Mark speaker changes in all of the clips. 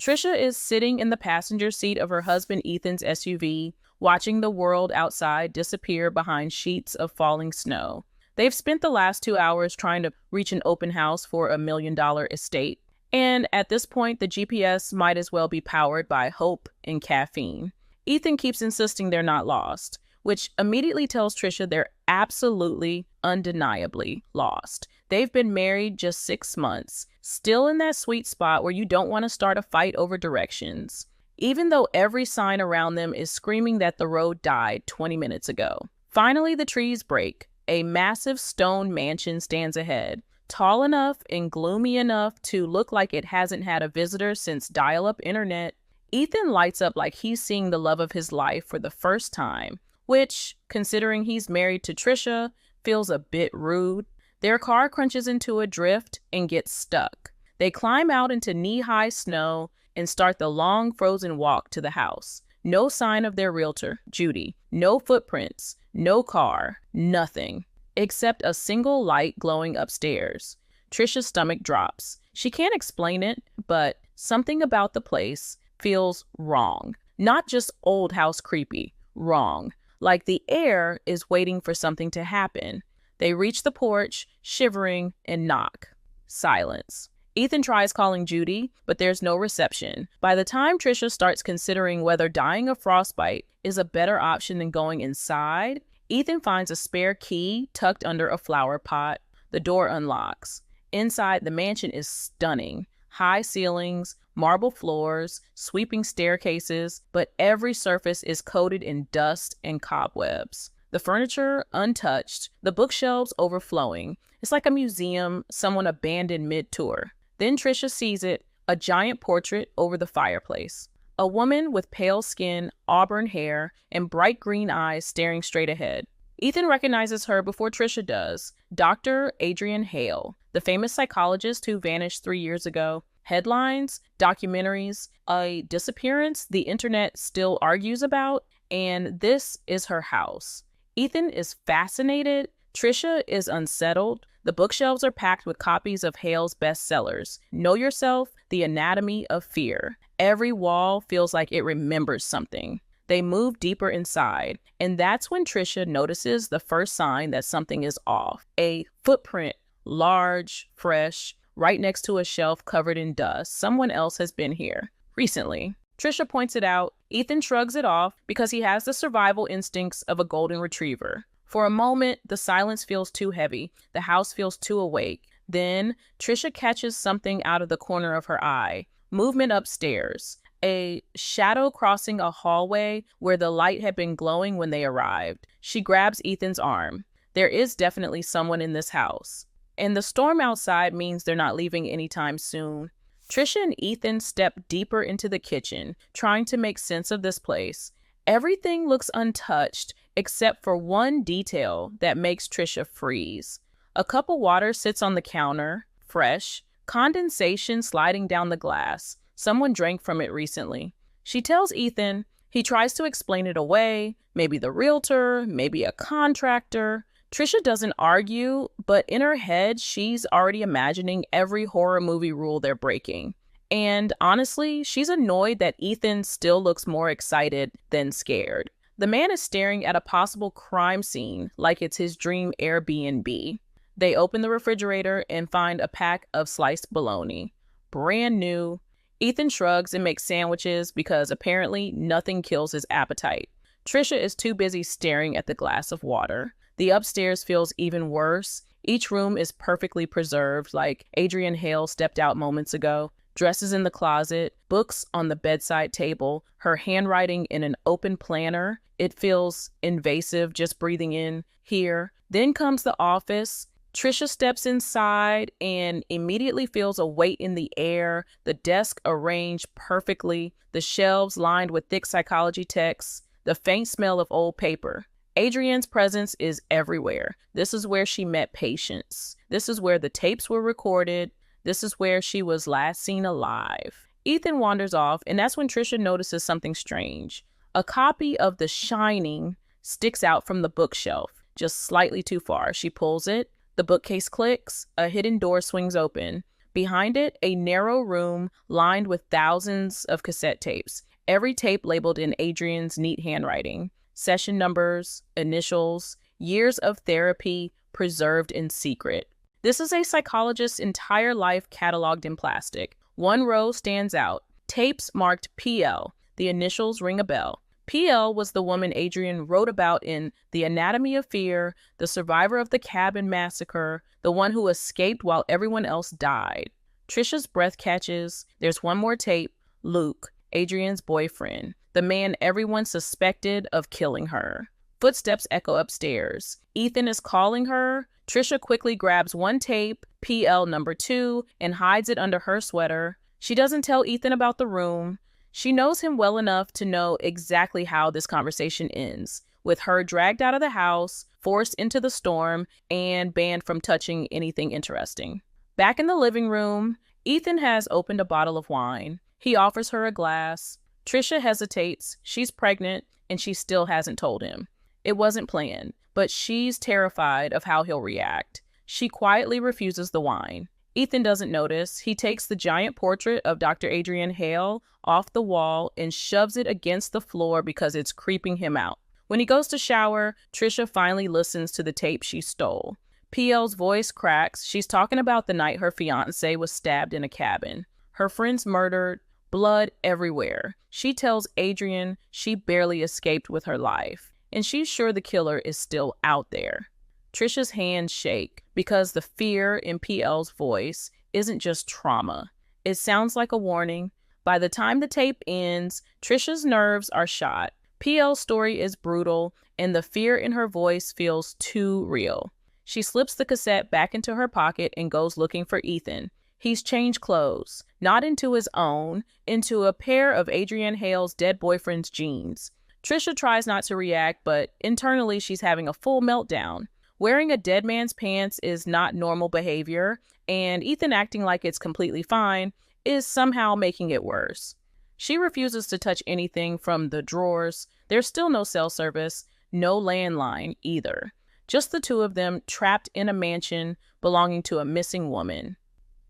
Speaker 1: Tricia is sitting in the passenger seat of her husband Ethan's SUV, watching the world outside disappear behind sheets of falling snow. They've spent the last 2 hours trying to reach an open house for a $1 million estate. And at this point, the GPS might as well be powered by hope and caffeine. Ethan keeps insisting they're not lost, which immediately tells Tricia they're absolutely, undeniably lost. They've been married just 6 months, still in that sweet spot where you don't want to start a fight over directions, even though every sign around them is screaming that the road died 20 minutes ago. Finally, the trees break. A massive stone mansion stands ahead, tall enough and gloomy enough to look like it hasn't had a visitor since dial-up internet. Ethan lights up like he's seeing the love of his life for the first time, which, considering he's married to Tricia, feels a bit rude. Their car crunches into a drift and gets stuck. They climb out into knee-high snow and start the long frozen walk to the house. No sign of their realtor, Judy. No footprints, no car, nothing, except a single light glowing upstairs. Tricia's stomach drops. She can't explain it, but something about the place feels wrong. Not just old house creepy, wrong. Like the air is waiting for something to happen. They reach the porch, shivering, and knock. Silence. Ethan tries calling Judy, but there's no reception. By the time Tricia starts considering whether dying of frostbite is a better option than going inside, Ethan finds a spare key tucked under a flower pot. The door unlocks. Inside, the mansion is stunning. High ceilings, marble floors, sweeping staircases, but every surface is coated in dust and cobwebs. The furniture untouched, the bookshelves overflowing. It's like a museum someone abandoned mid-tour. Then Tricia sees it, a giant portrait over the fireplace. A woman with pale skin, auburn hair, and bright green eyes staring straight ahead. Ethan recognizes her before Tricia does. Dr. Adrienne Hale, the famous psychologist who vanished 3 years ago. Headlines, documentaries, a disappearance the internet still argues about, and this is her house. Ethan is fascinated. Tricia is unsettled. The bookshelves are packed with copies of Hale's bestsellers. Know Yourself, The Anatomy of Fear. Every wall feels like it remembers something. They move deeper inside, and that's when Tricia notices the first sign that something is off. A footprint, large, fresh, right next to a shelf covered in dust. Someone else has been here recently. Tricia points it out. Ethan shrugs it off because he has the survival instincts of a golden retriever. For a moment, the silence feels too heavy. The house feels too awake. Then, Tricia catches something out of the corner of her eye. Movement upstairs. A shadow crossing a hallway where the light had been glowing when they arrived. She grabs Ethan's arm. There is definitely someone in this house. And the storm outside means they're not leaving anytime soon. Tricia and Ethan step deeper into the kitchen, trying to make sense of this place. Everything looks untouched, except for one detail that makes Tricia freeze. A cup of water sits on the counter, fresh, condensation sliding down the glass. Someone drank from it recently. She tells Ethan. He tries to explain it away, maybe the realtor, maybe a contractor. Tricia doesn't argue, but in her head, she's already imagining every horror movie rule they're breaking. And honestly, she's annoyed that Ethan still looks more excited than scared. The man is staring at a possible crime scene like it's his dream Airbnb. They open the refrigerator and find a pack of sliced bologna. Brand new. Ethan shrugs and makes sandwiches because apparently nothing kills his appetite. Tricia is too busy staring at the glass of water. The upstairs feels even worse. Each room is perfectly preserved, like Adrienne Hale stepped out moments ago. Dresses in the closet, books on the bedside table, her handwriting in an open planner. It feels invasive just breathing in here. Then comes the office. Tricia steps inside and immediately feels a weight in the air, the desk arranged perfectly, the shelves lined with thick psychology texts, the faint smell of old paper. Adrienne's presence is everywhere. This is where she met patients. This is where the tapes were recorded. This is where she was last seen alive. Ethan wanders off, and that's when Tricia notices something strange. A copy of The Shining sticks out from the bookshelf, just slightly too far. She pulls it. The bookcase clicks. A hidden door swings open. Behind it, a narrow room lined with thousands of cassette tapes, every tape labeled in Adrienne's neat handwriting. Session numbers, initials, years of therapy preserved in secret. This is a psychologist's entire life cataloged in plastic. One row stands out. Tapes marked PL. The initials ring a bell. PL was the woman Adrienne wrote about in The Anatomy of Fear, the survivor of the cabin massacre, the one who escaped while everyone else died. Tricia's breath catches. There's one more tape. Luke, Adrienne's boyfriend, the man everyone suspected of killing her. Footsteps echo upstairs. Ethan is calling her. Tricia quickly grabs one tape, PL number 2, and hides it under her sweater. She doesn't tell Ethan about the room. She knows him well enough to know exactly how this conversation ends, with her dragged out of the house, forced into the storm, and banned from touching anything interesting. Back in the living room, Ethan has opened a bottle of wine. He offers her a glass. Tricia hesitates. She's pregnant, and she still hasn't told him. It wasn't planned, but she's terrified of how he'll react. She quietly refuses the wine. Ethan doesn't notice. He takes the giant portrait of Dr. Adrienne Hale off the wall and shoves it against the floor because it's creeping him out. When he goes to shower, Tricia finally listens to the tape she stole. PL's voice cracks. She's talking about the night her fiancé was stabbed in a cabin. Her friends murdered, blood everywhere. She tells Adrienne she barely escaped with her life, and she's sure the killer is still out there. Tricia's hands shake because the fear in PL's voice isn't just trauma. It sounds like a warning. By the time the tape ends, Tricia's nerves are shot. PL's story is brutal, and the fear in her voice feels too real. She slips the cassette back into her pocket and goes looking for Ethan. He's changed clothes, not into his own, into a pair of Adrienne Hale's dead boyfriend's jeans. Tricia tries not to react, but internally she's having a full meltdown. Wearing a dead man's pants is not normal behavior, and Ethan acting like it's completely fine is somehow making it worse. She refuses to touch anything from the drawers. There's still no cell service, no landline either. Just the two of them trapped in a mansion belonging to a missing woman,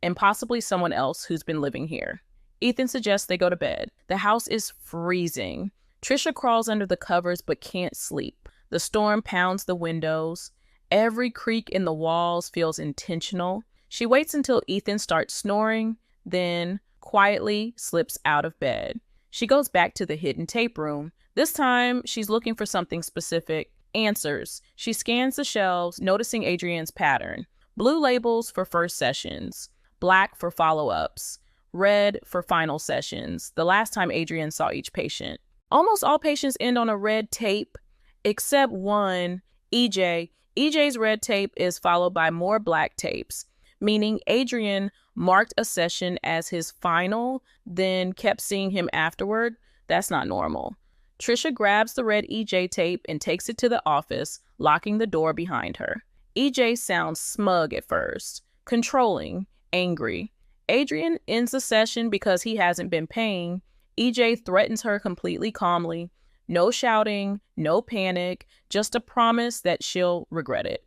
Speaker 1: and possibly someone else who's been living here. Ethan suggests they go to bed. The house is freezing. Tricia crawls under the covers but can't sleep. The storm pounds the windows. Every creak in the walls feels intentional. She waits until Ethan starts snoring, then quietly slips out of bed. She goes back to the hidden tape room. This time, she's looking for something specific. Answers. She scans the shelves, noticing Adrienne's pattern. Blue labels for first sessions. Black for follow-ups. Red for final sessions, the last time Adrienne saw each patient. Almost all patients end on a red tape, except one, EJ. EJ's red tape is followed by more black tapes, meaning Adrienne marked a session as his final, then kept seeing him afterward. That's not normal. Tricia grabs the red EJ tape and takes it to the office, locking the door behind her. EJ sounds smug at first, controlling, angry. Adrienne ends the session because he hasn't been paying. EJ threatens her completely calmly. No shouting, no panic, just a promise that she'll regret it.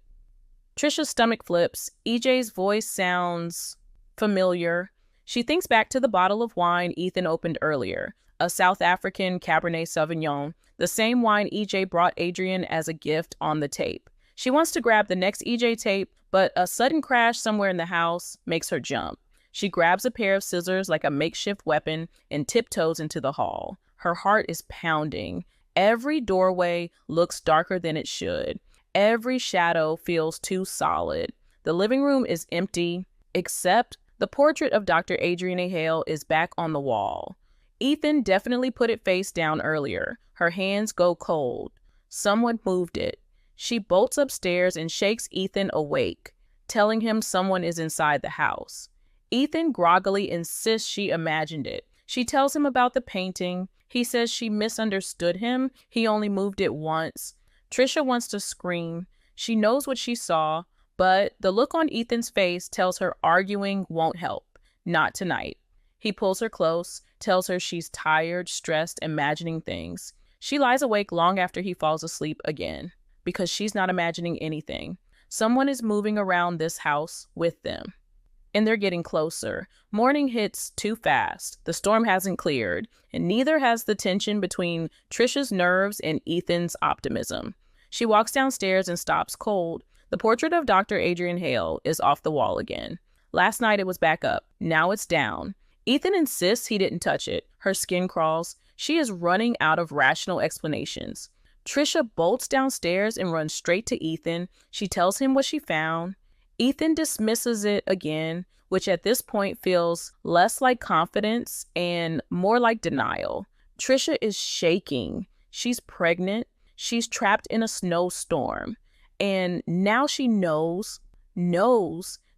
Speaker 1: Tricia's stomach flips. EJ's voice sounds familiar. She thinks back to the bottle of wine Ethan opened earlier, a South African Cabernet Sauvignon, the same wine EJ brought Adrienne as a gift on the tape. She wants to grab the next EJ tape, but a sudden crash somewhere in the house makes her jump. She grabs a pair of scissors like a makeshift weapon and tiptoes into the hall. Her heart is pounding. Every doorway looks darker than it should. Every shadow feels too solid. The living room is empty, except the portrait of Dr. Adrienne Hale is back on the wall. Ethan definitely put it face down earlier. Her hands go cold. Someone moved it. She bolts upstairs and shakes Ethan awake, telling him someone is inside the house. Ethan groggily insists she imagined it. She tells him about the painting. He says she misunderstood him. He only moved it once. Tricia wants to scream. She knows what she saw, but the look on Ethan's face tells her arguing won't help. Not tonight. He pulls her close, tells her she's tired, stressed, imagining things. She lies awake long after he falls asleep again, because she's not imagining anything. Someone is moving around this house with them. And they're getting closer. Morning hits too fast. The storm hasn't cleared, and neither has the tension between Tricia's nerves and Ethan's optimism. She walks downstairs and stops cold. The portrait of Dr. Adrienne Hale is off the wall again. Last night it was back up. Now it's down. Ethan insists he didn't touch it. Her skin crawls. She is running out of rational explanations. Tricia bolts downstairs and runs straight to Ethan. She tells him what she found. Ethan dismisses it again, which at this point feels less like confidence and more like denial. Tricia is shaking. She's pregnant. She's trapped in a snowstorm. And now she knows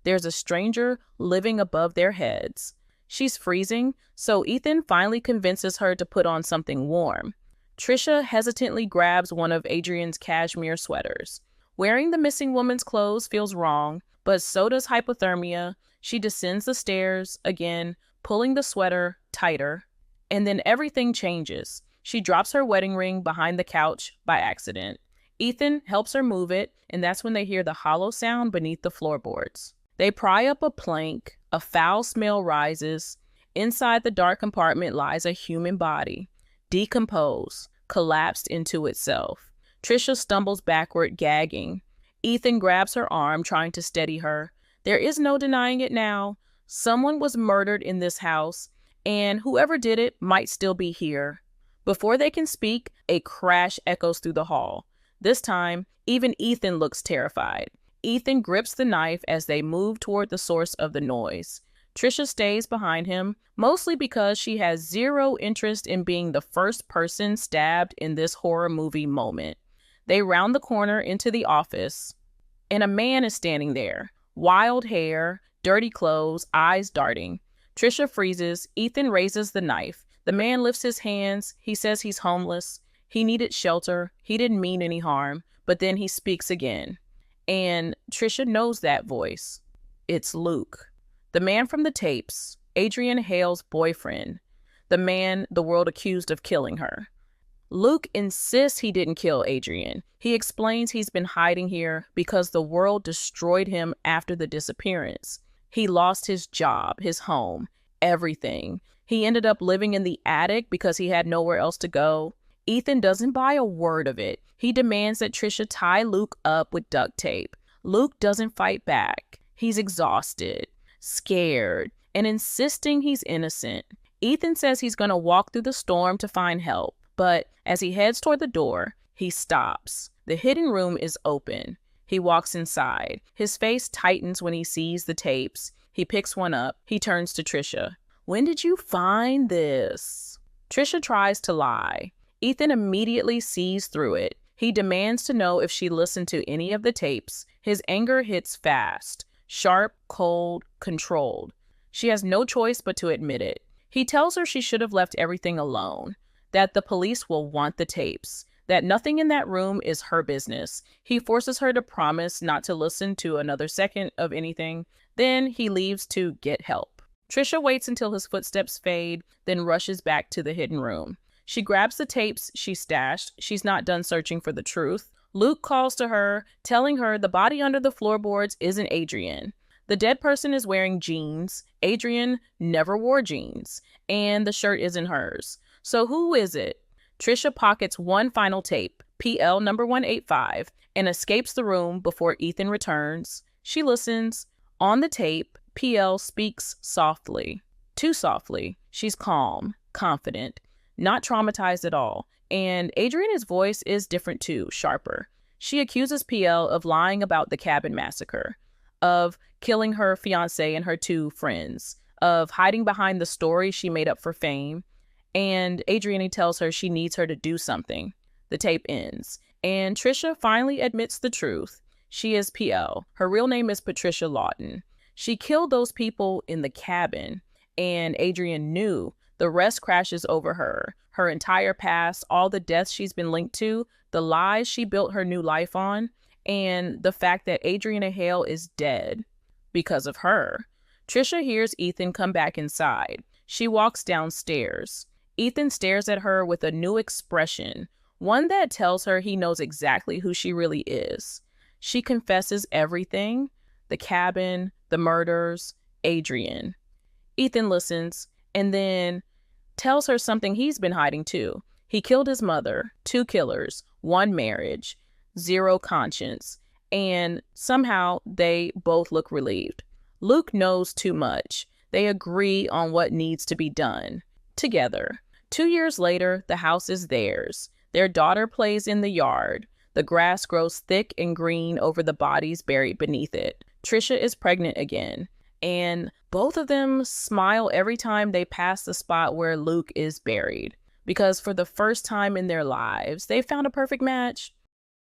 Speaker 1: there's a stranger living above their heads. She's freezing, so Ethan finally convinces her to put on something warm. Tricia hesitantly grabs one of Adrienne's cashmere sweaters. Wearing the missing woman's clothes feels wrong, but so does hypothermia. She descends the stairs again, pulling the sweater tighter, and then everything changes. She drops her wedding ring behind the couch by accident. Ethan helps her move it, and that's when they hear the hollow sound beneath the floorboards. They pry up a plank. A foul smell rises. Inside the dark compartment lies a human body, decomposed, collapsed into itself. Tricia stumbles backward, gagging. Ethan grabs her arm, trying to steady her. There is no denying it now. Someone was murdered in this house, and whoever did it might still be here. Before they can speak, a crash echoes through the hall. This time, even Ethan looks terrified. Ethan grips the knife as they move toward the source of the noise. Tricia stays behind him, mostly because she has zero interest in being the first person stabbed in this horror movie moment. They round the corner into the office, and a man is standing there. Wild hair, dirty clothes, eyes darting. Tricia freezes. Ethan raises the knife. The man lifts his hands. He says he's homeless. He needed shelter. He didn't mean any harm. But then he speaks again. And Tricia knows that voice. It's Luke. The man from the tapes. Adrienne Hale's boyfriend. The man the world accused of killing her. Luke insists he didn't kill Adrienne. He explains he's been hiding here because the world destroyed him after the disappearance. He lost his job, his home, everything. He ended up living in the attic because he had nowhere else to go. Ethan doesn't buy a word of it. He demands that Tricia tie Luke up with duct tape. Luke doesn't fight back. He's exhausted, scared, and insisting he's innocent. Ethan says he's going to walk through the storm to find help. But as he heads toward the door, he stops. The hidden room is open. He walks inside. His face tightens when he sees the tapes. He picks one up. He turns to Tricia. "When did you find this?" Tricia tries to lie. Ethan immediately sees through it. He demands to know if she listened to any of the tapes. His anger hits fast, sharp, cold, controlled. She has no choice but to admit it. He tells her she should have left everything alone, that the police will want the tapes, that nothing in that room is her business. He forces her to promise not to listen to another second of anything. Then he leaves to get help. Tricia waits until his footsteps fade, then rushes back to the hidden room. She grabs the tapes she stashed. She's not done searching for the truth. Luke calls to her, telling her the body under the floorboards isn't Adrienne. The dead person is wearing jeans. Adrienne never wore jeans, and the shirt isn't hers. So who is it? Tricia pockets one final tape, PL number 185, and escapes the room before Ethan returns. She listens. On the tape, PL speaks softly. Too softly. She's calm, confident, not traumatized at all. And Adrienne's voice is different too, sharper. She accuses PL of lying about the cabin massacre, of killing her fiancé and her two friends, of hiding behind the story she made up for fame. And Adrienne tells her she needs her to do something. The tape ends, and Tricia finally admits the truth. She is PL. Her real name is Patricia Lawton. She killed those people in the cabin, and Adrienne knew. The rest crashes over her. Her entire past, all the deaths she's been linked to, the lies she built her new life on, and the fact that Adrienne Hale is dead because of her. Tricia hears Ethan come back inside. She walks downstairs. Ethan stares at her with a new expression, one that tells her he knows exactly who she really is. She confesses everything, the cabin, the murders, Adrienne. Ethan listens and then tells her something he's been hiding too. He killed his mother, 2 killers, 1 marriage, 0 conscience, and somehow they both look relieved. Luke knows too much. They agree on what needs to be done together. 2 years later, the house is theirs. Their daughter plays in the yard. The grass grows thick and green over the bodies buried beneath it. Tricia is pregnant again, and both of them smile every time they pass the spot where Luke is buried, because for the first time in their lives, they found a perfect match.